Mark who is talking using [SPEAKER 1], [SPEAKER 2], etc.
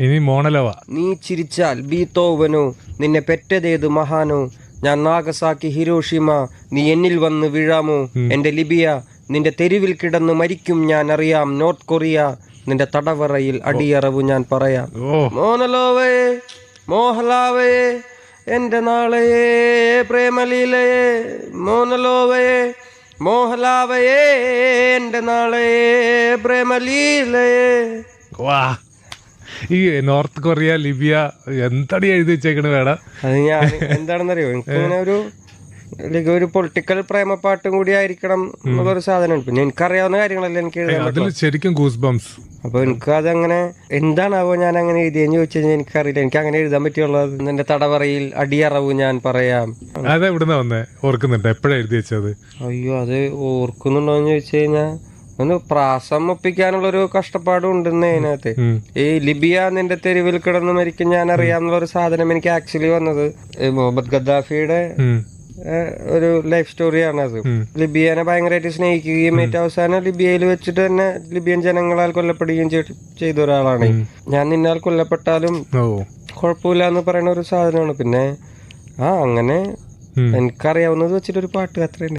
[SPEAKER 1] ഇനി മോണലോവ.
[SPEAKER 2] നീ ചിരിച്ചാൽ ബീത്തോവനോ, നിന്നെ പെറ്റതേത് മഹാനോ, ഞാൻ നാഗസാക്കി ഹിരോഷിമ, നീ എന്നിൽ വന്ന് വീഴാമോ. എന്റെ ലിബിയ, നിന്റെ തെരുവിൽ കിടന്ന് മരിക്കും ഞാൻ അറിയാം. നോർത്ത് കൊറിയ, നിന്റെ തടവറയിൽ അടിയറവ് ഞാൻ പറയാം. മോനലോവേ മോഹലാവേ എന്റെ നാളെയേ പ്രേമലീലയേ, മോനലോവയെ മോഹലാവയേ എന്റെ നാളെയേ പ്രേമലീലയേ.
[SPEAKER 1] വാ, ഈ നോർത്ത് കൊറിയ ലിബിയ എന്തടി എഴുതി വെച്ചേക്കണ വേണം.
[SPEAKER 2] അത് ഞാൻ എന്താണെന്നറിയോ, എനിക്കിങ്ങനെ ഒരു പൊളിറ്റിക്കൽ പ്രേമപ്പാട്ടും കൂടി ആയിരിക്കണം എന്നുള്ളൊരു സാധനമാണ്. പിന്നെ എനിക്കറിയാവുന്ന കാര്യങ്ങളല്ലേ എനിക്ക് എഴുതാൻ.
[SPEAKER 1] ശരിക്കും ഗൂസ് ബംസ്.
[SPEAKER 2] അപ്പൊ എനിക്ക് അതങ്ങനെ എന്താണാവോ ഞാൻ അങ്ങനെ എഴുതിയെന്ന് ചോദിച്ചു കഴിഞ്ഞാൽ എനിക്കറിയില്ല. എനിക്ക് അങ്ങനെ എഴുതാൻ പറ്റുള്ളത് എന്റെ തടവറയിൽ അടിയറവ് ഞാൻ പറയാം.
[SPEAKER 1] അതെവിടുന്ന വന്നേ ഓർക്കുന്നുണ്ട്? എപ്പോഴാ എഴുതി വെച്ചത്?
[SPEAKER 2] അയ്യോ, അത് ഓർക്കുന്നുണ്ടോന്ന് ചോദിച്ചു കഴിഞ്ഞാൽ ഒന്ന് പ്രാസം ഒപ്പിക്കാനുള്ളൊരു കഷ്ടപ്പാടും ഉണ്ടെന്ന് അതിനകത്ത്. ഈ ലിബിയ നിന്റെ തെരുവിൽ കിടന്ന് മരിക്കും ഞാൻ അറിയാമെന്നുള്ളൊരു സാധനം എനിക്ക് ആക്ച്വലി വന്നത് മുഹമ്മദ് ഗദ്ദാഫിയുടെ ഒരു ലൈഫ് സ്റ്റോറിയാണ്. അത് ലിബിയനെ ഭയങ്കരമായിട്ട് സ്നേഹിക്കുകയും ഏറ്റവും അവസാനം ലിബിയയിൽ വെച്ചിട്ട് തന്നെ ലിബിയൻ ജനങ്ങളാൽ കൊല്ലപ്പെടുകയും ചെയ്ത ഒരാളാണ്. ഞാൻ നിന്നാൽ കൊല്ലപ്പെട്ടാലും കുഴപ്പമില്ല എന്ന് പറയുന്ന ഒരു സാധനമാണ്. പിന്നെ അങ്ങനെ എനിക്കറിയാവുന്നത് വെച്ചിട്ടൊരു പാട്ട് അത്രയുണ്ട്.